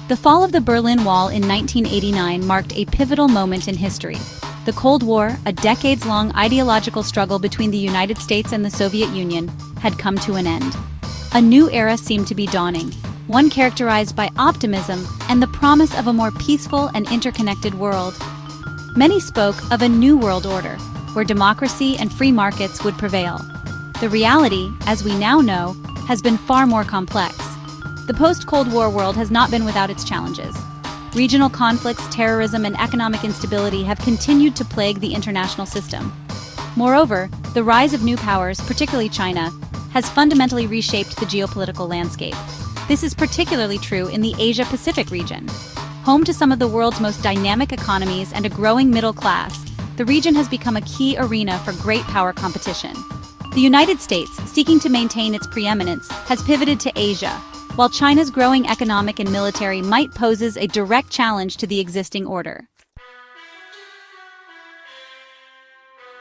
The fall of the Berlin Wall in 1989 marked a pivotal moment in history. The Cold War, a decades-long ideological struggle between the United States and the Soviet Union, had come to an end. A new era seemed to be dawning, one characterized by optimism and the promise of a more peaceful and interconnected world. Many spoke of a new world order, where democracy and free markets would prevail. The reality, as we now know, has been far more complex. The post-Cold War world has not been without its challenges. Regional conflicts, terrorism, and economic instability have continued to plague the international system. Moreover, the rise of new powers, particularly China, has fundamentally reshaped the geopolitical landscape. This is particularly true in the Asia-Pacific region. Home to some of the world's most dynamic economies and a growing middle class, the region has become a key arena for great power competition. The United States, seeking to maintain its preeminence, has pivoted to Asia, while China's growing economic and military might poses a direct challenge to the existing order.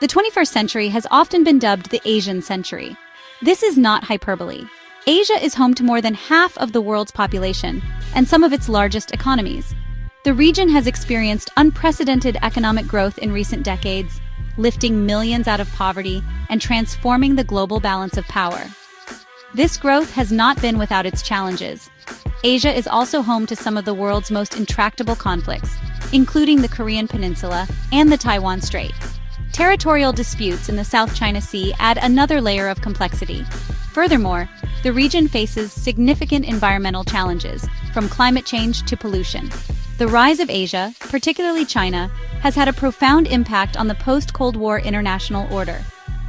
The 21st century has often been dubbed the Asian century. This is not hyperbole. Asia is home to more than half of the world's population and some of its largest economies. The region has experienced unprecedented economic growth in recent decades, lifting millions out of poverty and transforming the global balance of power. This growth has not been without its challenges. Asia is also home to some of the world's most intractable conflicts, including the Korean Peninsula and the Taiwan Strait. Territorial disputes in the South China Sea add another layer of complexity. Furthermore, the region faces significant environmental challenges, from climate change to pollution. The rise of Asia, particularly China, has had a profound impact on the post-Cold War international order.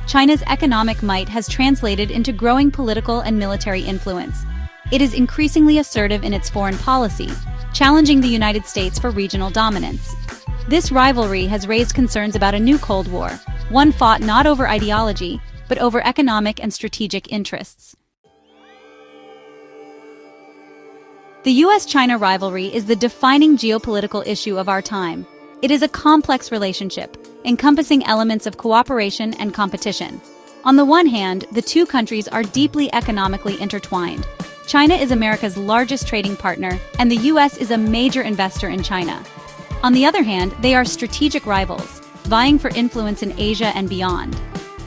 China's economic might has translated into growing political and military influence. It is increasingly assertive in its foreign policy, challenging the United States for regional dominance. This rivalry has raised concerns about a new Cold War, one fought not over ideology, but over economic and strategic interests. The US-China rivalry is the defining geopolitical issue of our time. It is a complex relationship, encompassing elements of cooperation and competition. On the one hand, the two countries are deeply economically intertwined. China is America's largest trading partner, and the US is a major investor in China. On the other hand, they are strategic rivals, vying for influence in Asia and beyond.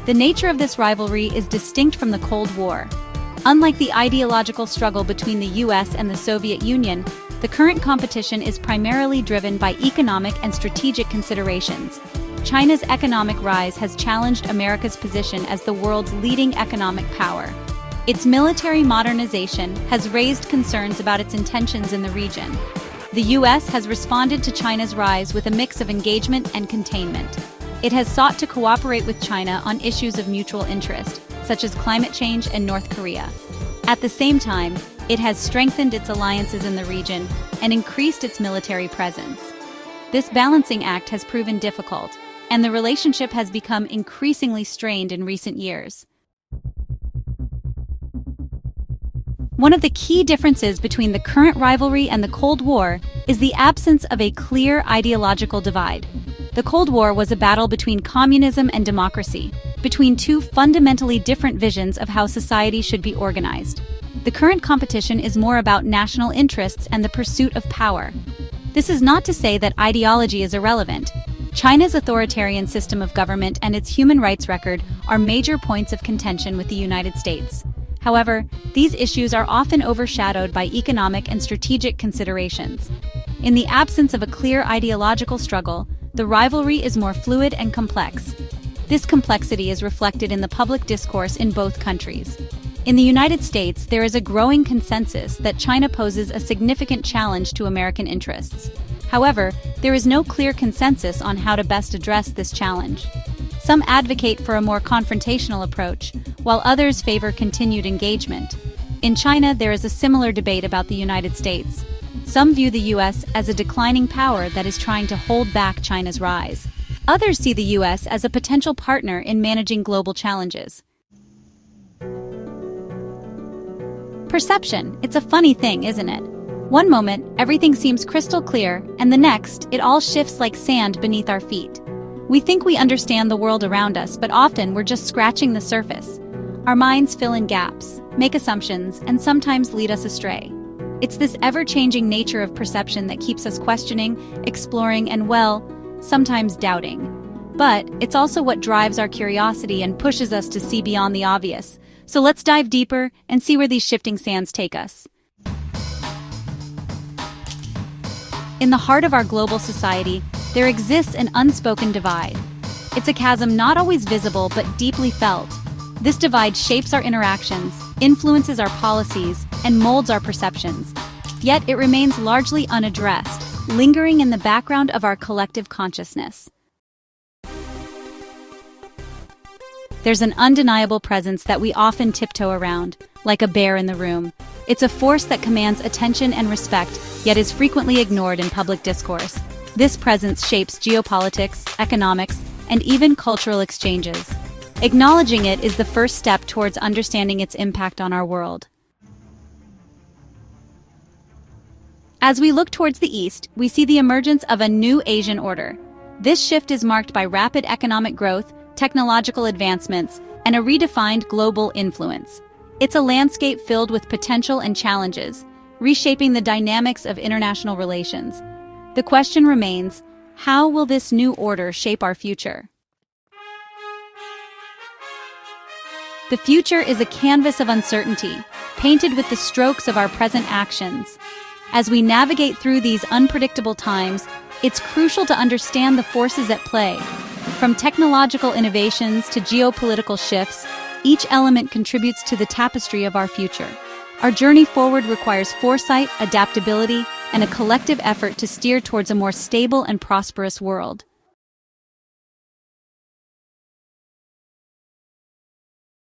The nature of this rivalry is distinct from the Cold War. Unlike the ideological struggle between the US and the Soviet Union, the current competition is primarily driven by economic and strategic considerations. China's economic rise has challenged America's position as the world's leading economic power. Its military modernization has raised concerns about its intentions in the region. The US has responded to China's rise with a mix of engagement and containment. It has sought to cooperate with China on issues of mutual interest, such as climate change and North Korea. At the same time, it has strengthened its alliances in the region and increased its military presence. This balancing act has proven difficult, and the relationship has become increasingly strained in recent years. One of the key differences between the current rivalry and the Cold War is the absence of a clear ideological divide. The Cold War was a battle between communism and democracy, between two fundamentally different visions of how society should be organized. The current competition is more about national interests and the pursuit of power. This is not to say that ideology is irrelevant. China's authoritarian system of government and its human rights record are major points of contention with the United States. However, these issues are often overshadowed by economic and strategic considerations. In the absence of a clear ideological struggle, the rivalry is more fluid and complex. This complexity is reflected in the public discourse in both countries. In the United States, there is a growing consensus that China poses a significant challenge to American interests. However, there is no clear consensus on how to best address this challenge. Some advocate for a more confrontational approach, while others favor continued engagement. In China, there is a similar debate about the United States. Some view the US as a declining power that is trying to hold back China's rise. Others see the US as a potential partner in managing global challenges. Perception, it's a funny thing, isn't it? One moment, everything seems crystal clear, and the next, it all shifts like sand beneath our feet. We think we understand the world around us, but often we're just scratching the surface. Our minds fill in gaps, make assumptions, and sometimes lead us astray. It's this ever-changing nature of perception that keeps us questioning, exploring, and, well, sometimes doubting. But it's also what drives our curiosity and pushes us to see beyond the obvious. So let's dive deeper and see where these shifting sands take us. In the heart of our global society, there exists an unspoken divide. It's a chasm not always visible but deeply felt. This divide shapes our interactions, influences our policies, and molds our perceptions. Yet it remains largely unaddressed, lingering in the background of our collective consciousness. There's an undeniable presence that we often tiptoe around, like a bear in the room. It's a force that commands attention and respect, yet is frequently ignored in public discourse. This presence shapes geopolitics, economics, and even cultural exchanges. Acknowledging it is the first step towards understanding its impact on our world. As we look towards the east, we see the emergence of a new Asian order. This shift is marked by rapid economic growth, technological advancements, and a redefined global influence. It's a landscape filled with potential and challenges, reshaping the dynamics of international relations. The question remains, how will this new order shape our future? The future is a canvas of uncertainty, painted with the strokes of our present actions. As we navigate through these unpredictable times, it's crucial to understand the forces at play. From technological innovations to geopolitical shifts, each element contributes to the tapestry of our future. Our journey forward requires foresight, adaptability, and a collective effort to steer towards a more stable and prosperous world.